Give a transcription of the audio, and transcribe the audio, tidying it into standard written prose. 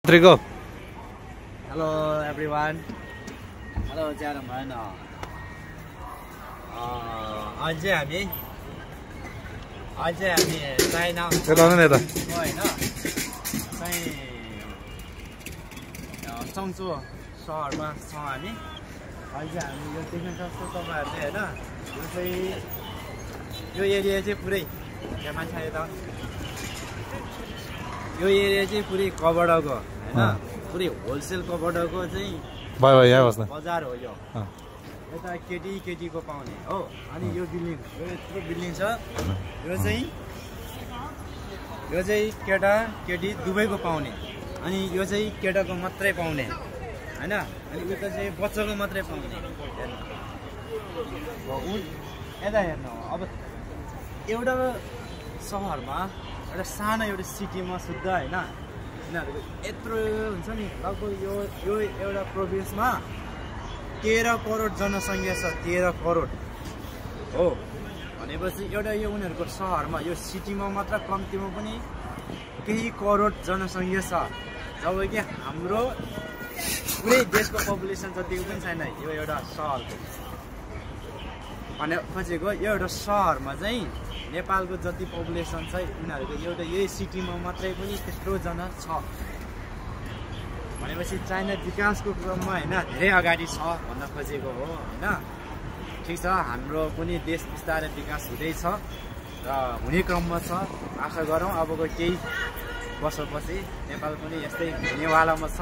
Trigo. Hello everyone. Hello gentlemen. आज हामी China होइन चाहिँ चङ्चो सहरमा छौँ हामी। अहिले हामी यो देख्न सक्छौँ तपाईहरुले हैन, यो चाहिँ यो एरिया चाहिँ पुरै यहाँ मान्छे आयो त, यो एरिया चाहिँ पुरै कभर्डको हैन, पुरै होलसेल कभर्डको चाहिँ बजार हो यो। यता केटीको पाउने हो। अनि यो बिल्डिङ, यो यत्रो बिल्डिङ छ, यो चाहिँ केटा केटी दुवैको पाउने। अनि यो चाहिँ केटाको मात्रै पाउने हैन, अनि उता चाहिँ बच्चाको मात्रै पाउने। यता हेर्नु, अब एउटा सहरमा, एउटा सानो एउटा सिटीमा शुद्ध हैन, यिनीहरूको यत्रो हुन्छ नि, लगभग यो एउटा प्रोभिन्समा 13 करोड जनसङ्ख्या छ। 13 करोड हो भनेपछि एउटा यो उनीहरूको सहरमा, यो सिटीमा मात्र कम्तीमा पनि केही करोड जनसङ्ख्या छ। जब कि हाम्रो पुरै देशको पपुलेसन जतिको पनि छैन यो एउटा सहरको। भने खोजेको यो एउटा सहरमा चाहिँ नेपालको जति पपुलेसन छ उनीहरूको एउटा यही सिटीमा मात्रै पनि त्यत्रो जना छ भनेपछि चाइना विकासको क्रममा हैन धेरै अगाडि छ भन्न खोजेको हो हैन। ठिक छ, हाम्रो पनि देश बिस्तारै विकास हुँदैछ र हुने क्रममा छ। आशा गरौँ अबको केही वर्षपछि नेपाल पनि यस्तै हुनेवालामा छ।